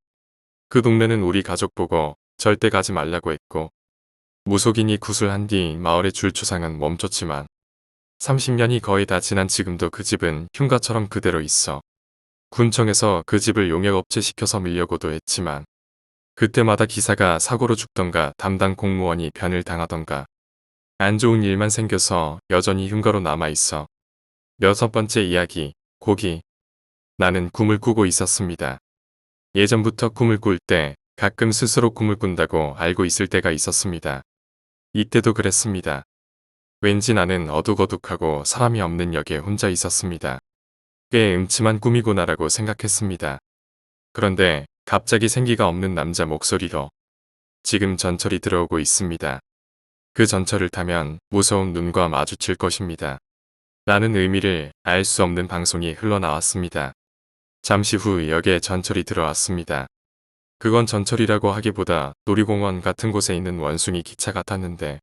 그 동네는 우리 가족 보고 절대 가지 말라고 했고 무속인이 구술한 뒤 마을의 줄초상은 멈췄지만 30년이 거의 다 지난 지금도 그 집은 흉가처럼 그대로 있어. 군청에서 그 집을 용역업체 시켜서 밀려고도 했지만 그때마다 기사가 사고로 죽던가 담당 공무원이 변을 당하던가 안 좋은 일만 생겨서 여전히 흉가로 남아있어. 6번째 이야기. 고기. 나는 꿈을 꾸고 있었습니다. 예전부터 꿈을 꿀 때 가끔 스스로 꿈을 꾼다고 알고 있을 때가 있었습니다. 이때도 그랬습니다. 왠지 나는 어둑어둑하고 사람이 없는 역에 혼자 있었습니다. 꽤 음침한 꿈이구나라고 생각했습니다. 그런데 갑자기 생기가 없는 남자 목소리로 지금 전철이 들어오고 있습니다. 그 전철을 타면 무서운 눈과 마주칠 것입니다. 라는 의미를 알 수 없는 방송이 흘러나왔습니다. 잠시 후 역에 전철이 들어왔습니다. 그건 전철이라고 하기보다 놀이공원 같은 곳에 있는 원숭이 기차 같았는데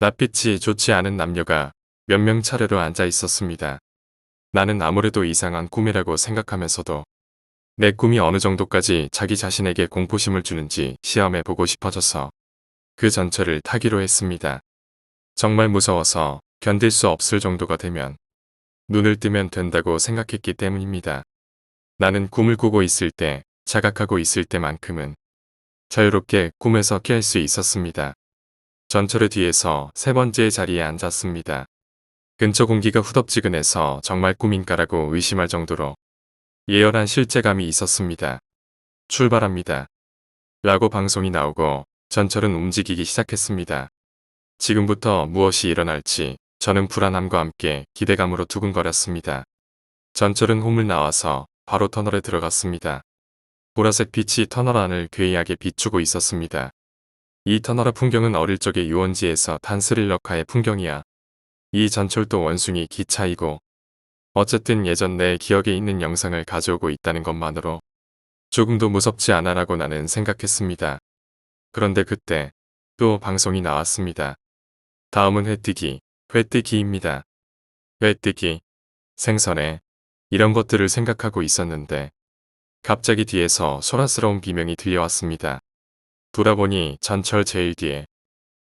낯빛이 좋지 않은 남녀가 몇 명 차례로 앉아 있었습니다. 나는 아무래도 이상한 꿈이라고 생각하면서도 내 꿈이 어느 정도까지 자기 자신에게 공포심을 주는지 시험해 보고 싶어져서 그 전철을 타기로 했습니다. 정말 무서워서 견딜 수 없을 정도가 되면 눈을 뜨면 된다고 생각했기 때문입니다. 나는 꿈을 꾸고 있을 때, 자각하고 있을 때만큼은 자유롭게 꿈에서 깰 수 있었습니다. 전철의 뒤에서 세 번째 자리에 앉았습니다. 근처 공기가 후덥지근해서 정말 꿈인가라고 의심할 정도로 예열한 실제감이 있었습니다. 출발합니다. 라고 방송이 나오고 전철은 움직이기 시작했습니다. 지금부터 무엇이 일어날지 저는 불안함과 함께 기대감으로 두근거렸습니다. 전철은 홈을 나와서 바로 터널에 들어갔습니다. 보라색 빛이 터널 안을 괴이하게 비추고 있었습니다. 이 터널의 풍경은 어릴 적의 유원지에서 탄 스릴러카의 풍경이야. 이 전철도 원숭이 기차이고 어쨌든 예전 내 기억에 있는 영상을 가져오고 있다는 것만으로 조금도 무섭지 않아라고 나는 생각했습니다. 그런데 그때 또 방송이 나왔습니다. 다음은 회뜨기입니다. 회뜨기, 생선회, 이런 것들을 생각하고 있었는데 갑자기 뒤에서 소란스러운 비명이 들려왔습니다. 돌아보니 전철 제일 뒤에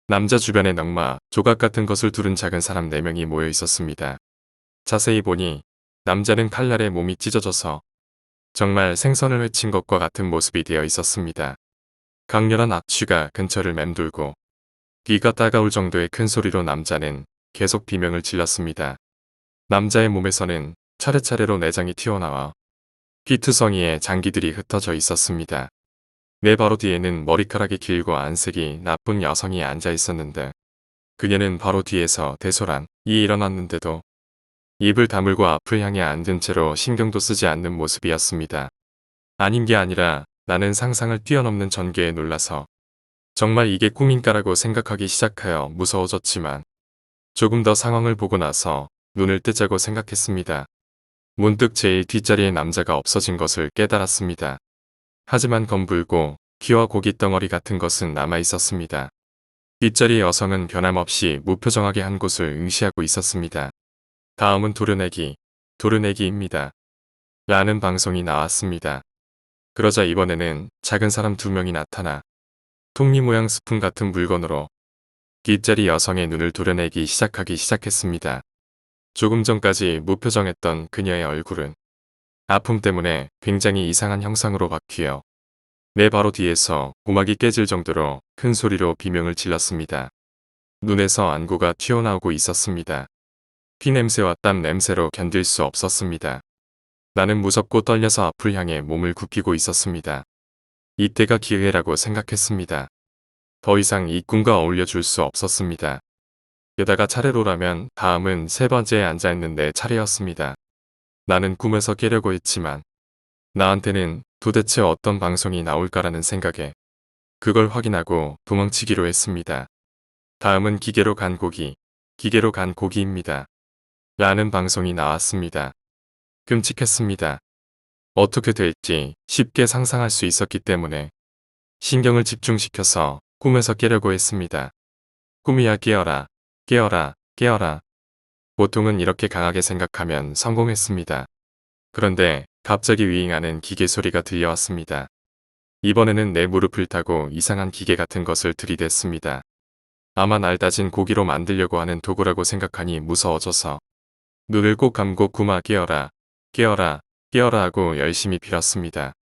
남자 주변에 넝마, 조각 같은 것을 두른 작은 사람 4명이 모여 있었습니다. 자세히 보니 남자는 칼날에 몸이 찢어져서 정말 생선을 회친 것과 같은 모습이 되어 있었습니다. 강렬한 악취가 근처를 맴돌고 귀가 따가울 정도의 큰 소리로 남자는 계속 비명을 질렀습니다. 남자의 몸에서는 차례차례로 내장이 튀어나와 귀투성이에 장기들이 흩어져 있었습니다. 내 바로 뒤에는 머리카락이 길고 안색이 나쁜 여성이 앉아 있었는데 그녀는 바로 뒤에서 대소란이 일어났는데도 입을 다물고 앞을 향해 앉은 채로 신경도 쓰지 않는 모습이었습니다. 아닌 게 아니라 나는 상상을 뛰어넘는 전개에 놀라서 정말 이게 꿈인가라고 생각하기 시작하여 무서워졌지만 조금 더 상황을 보고 나서 눈을 뜨자고 생각했습니다. 문득 제일 뒷자리에 남자가 없어진 것을 깨달았습니다. 하지만 검불고 귀와 고기 덩어리 같은 것은 남아 있었습니다. 뒷자리 여성은 변함없이 무표정하게 한 곳을 응시하고 있었습니다. 다음은 도르내기입니다. 라는 방송이 나왔습니다. 그러자 이번에는 작은 사람 2명이 나타나 톱니 모양 스푼 같은 물건으로 뒷자리 여성의 눈을 도려내기 시작했습니다. 조금 전까지 무표정했던 그녀의 얼굴은 아픔 때문에 굉장히 이상한 형상으로 바뀌어 내 바로 뒤에서 고막이 깨질 정도로 큰 소리로 비명을 질렀습니다. 눈에서 안구가 튀어나오고 있었습니다. 피 냄새와 땀 냄새로 견딜 수 없었습니다. 나는 무섭고 떨려서 앞을 향해 몸을 굽히고 있었습니다. 이때가 기회라고 생각했습니다. 더 이상 이 꿈과 어울려 줄 수 없었습니다. 게다가 차례로라면 다음은 세 번째에 앉아있는 내 차례였습니다. 나는 꿈에서 깨려고 했지만 나한테는 도대체 어떤 방송이 나올까라는 생각에 그걸 확인하고 도망치기로 했습니다. 다음은 기계로 간 고기입니다. 라는 방송이 나왔습니다. 끔찍했습니다. 어떻게 될지 쉽게 상상할 수 있었기 때문에 신경을 집중시켜서 꿈에서 깨려고 했습니다. 꿈이야 깨어라, 깨어라, 깨어라. 보통은 이렇게 강하게 생각하면 성공했습니다. 그런데 갑자기 윙하는 기계 소리가 들려왔습니다. 이번에는 내 무릎을 타고 이상한 기계 같은 것을 들이댔습니다. 아마 날 다진 고기로 만들려고 하는 도구라고 생각하니 무서워져서 눈을 꼭 감고 구마 깨어라, 깨어라, 깨어라 하고 열심히 빌었습니다.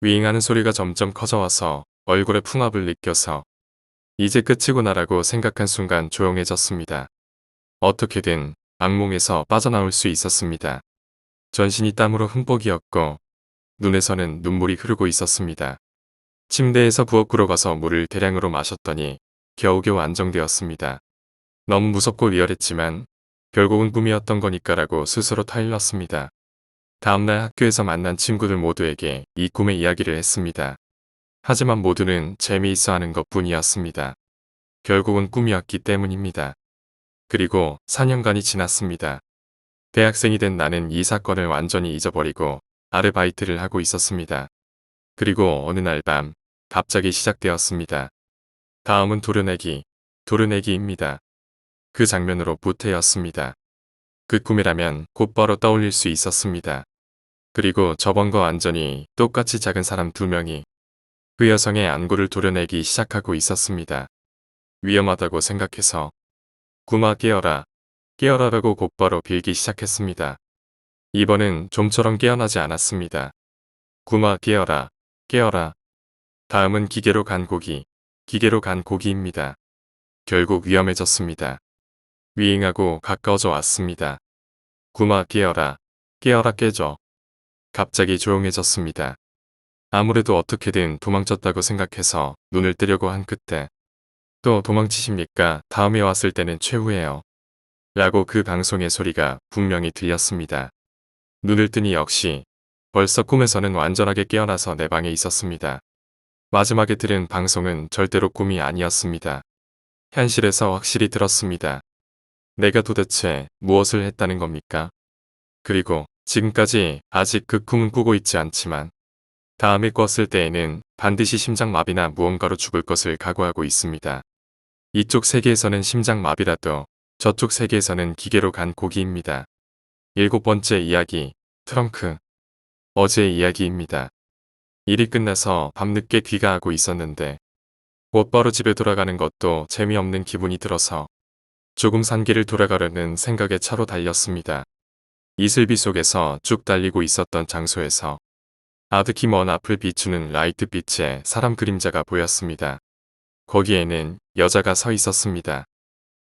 윙하는 소리가 점점 커져와서 얼굴에 풍압을 느껴서 이제 끝이구나라고 생각한 순간 조용해졌습니다. 어떻게든 악몽에서 빠져나올 수 있었습니다. 전신이 땀으로 흠뻑이었고 눈에서는 눈물이 흐르고 있었습니다. 침대에서 부엌으로 가서 물을 대량으로 마셨더니 겨우겨우 안정되었습니다. 너무 무섭고 리얼했지만 결국은 꿈이었던 거니까라고 스스로 타일렀습니다. 다음날 학교에서 만난 친구들 모두에게 이 꿈의 이야기를 했습니다. 하지만 모두는 재미있어 하는 것뿐이었습니다. 결국은 꿈이었기 때문입니다. 그리고 4년간이 지났습니다. 대학생이 된 나는 이 사건을 완전히 잊어버리고 아르바이트를 하고 있었습니다. 그리고 어느 날 밤 갑자기 시작되었습니다. 다음은 도르내기입니다. 그 장면으로 부태였습니다. 그 꿈이라면 곧바로 떠올릴 수 있었습니다. 그리고 저번과 완전히 똑같이 작은 사람 2명이 그 여성의 안구를 도려내기 시작하고 있었습니다. 위험하다고 생각해서 구마 깨어라, 깨어라라고 곧바로 빌기 시작했습니다. 이번엔 좀처럼 깨어나지 않았습니다. 구마 깨어라, 깨어라. 다음은 기계로 간 고기입니다. 결국 위험해졌습니다. 위잉하고 가까워져 왔습니다. 구마 깨어라, 깨어라 깨져. 갑자기 조용해졌습니다. 아무래도 어떻게든 도망쳤다고 생각해서 눈을 뜨려고 한 그때 또 도망치십니까? 다음에 왔을 때는 최후예요. 라고 그 방송의 소리가 분명히 들렸습니다. 눈을 뜨니 역시 벌써 꿈에서는 완전하게 깨어나서 내 방에 있었습니다. 마지막에 들은 방송은 절대로 꿈이 아니었습니다. 현실에서 확실히 들었습니다. 내가 도대체 무엇을 했다는 겁니까? 그리고 지금까지 아직 그 꿈은 꾸고 있지 않지만 다음에 꿨을 때에는 반드시 심장마비나 무언가로 죽을 것을 각오하고 있습니다. 이쪽 세계에서는 심장마비라도 저쪽 세계에서는 기계로 간 고기입니다. 7번째 이야기, 트렁크. 어제의 이야기입니다. 일이 끝나서 밤늦게 귀가하고 있었는데 곧바로 집에 돌아가는 것도 재미없는 기분이 들어서 조금 산 길을 돌아가려는 생각에 차로 달렸습니다. 이슬비 속에서 쭉 달리고 있었던 장소에서 아득히 먼 앞을 비추는 라이트빛에 사람 그림자가 보였습니다. 거기에는 여자가 서 있었습니다.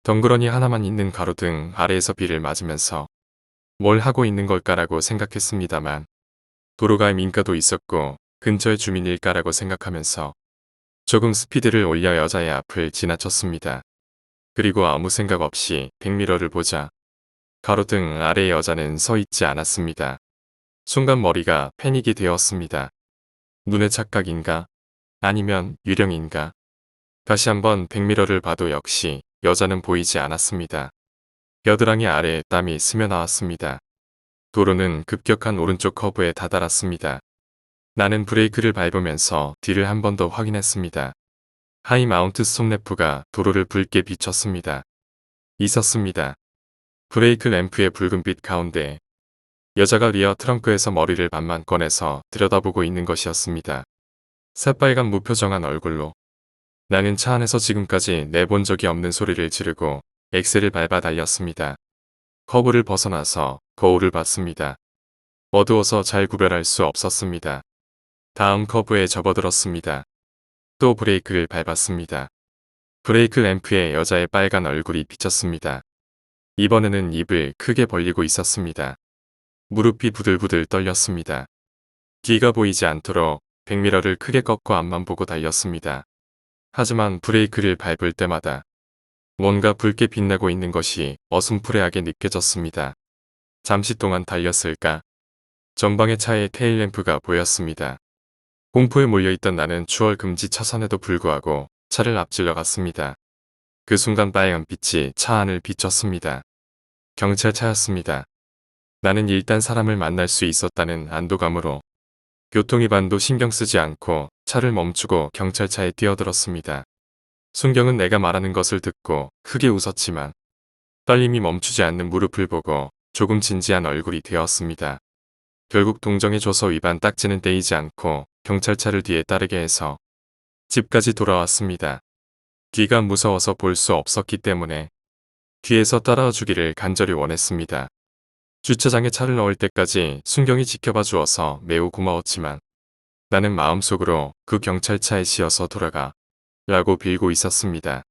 덩그러니 하나만 있는 가로등 아래에서 비를 맞으면서 뭘 하고 있는 걸까라고 생각했습니다만 도로가 민가도 있었고 근처의 주민일까라고 생각하면서 조금 스피드를 올려 여자의 앞을 지나쳤습니다. 그리고 아무 생각 없이 백미러를 보자 가로등 아래의 여자는 서 있지 않았습니다. 순간 머리가 패닉이 되었습니다. 눈의 착각인가? 아니면 유령인가? 다시 한번 백미러를 봐도 역시 여자는 보이지 않았습니다. 겨드랑이 아래에 땀이 스며나왔습니다. 도로는 급격한 오른쪽 커브에 다다랐습니다. 나는 브레이크를 밟으면서 뒤를 한 번 더 확인했습니다. 하이마운트 스톱램프가 도로를 붉게 비췄습니다. 있었습니다. 브레이크 램프의 붉은빛 가운데 여자가 리어 트렁크에서 머리를 반만 꺼내서 들여다보고 있는 것이었습니다. 새빨간 무표정한 얼굴로. 나는 차 안에서 지금까지 내본 적이 없는 소리를 지르고 엑셀을 밟아 달렸습니다. 커브를 벗어나서 거울을 봤습니다. 어두워서 잘 구별할 수 없었습니다. 다음 커브에 접어들었습니다. 또 브레이크를 밟았습니다. 브레이크 램프에 여자의 빨간 얼굴이 비쳤습니다. 이번에는 입을 크게 벌리고 있었습니다. 무릎이 부들부들 떨렸습니다. 뒤가 보이지 않도록 백미러를 크게 꺾고 앞만 보고 달렸습니다. 하지만 브레이크를 밟을 때마다 뭔가 붉게 빛나고 있는 것이 어슴푸레하게 느껴졌습니다. 잠시 동안 달렸을까? 전방의 차의 테일램프가 보였습니다. 공포에 몰려있던 나는 추월 금지 차선에도 불구하고 차를 앞질러 갔습니다. 그 순간 빨간 빛이 차 안을 비췄습니다. 경찰차였습니다. 나는 일단 사람을 만날 수 있었다는 안도감으로 교통위반도 신경 쓰지 않고 차를 멈추고 경찰차에 뛰어들었습니다. 순경은 내가 말하는 것을 듣고 크게 웃었지만 떨림이 멈추지 않는 무릎을 보고 조금 진지한 얼굴이 되었습니다. 결국 동정해줘서 위반 딱지는 떼이지 않고 경찰차를 뒤에 따르게 해서 집까지 돌아왔습니다. 뒤가 무서워서 볼 수 없었기 때문에 뒤에서 따라와 주기를 간절히 원했습니다. 주차장에 차를 넣을 때까지 순경이 지켜봐 주어서 매우 고마웠지만 나는 마음속으로 그 경찰차에 씌어서 돌아가 라고 빌고 있었습니다.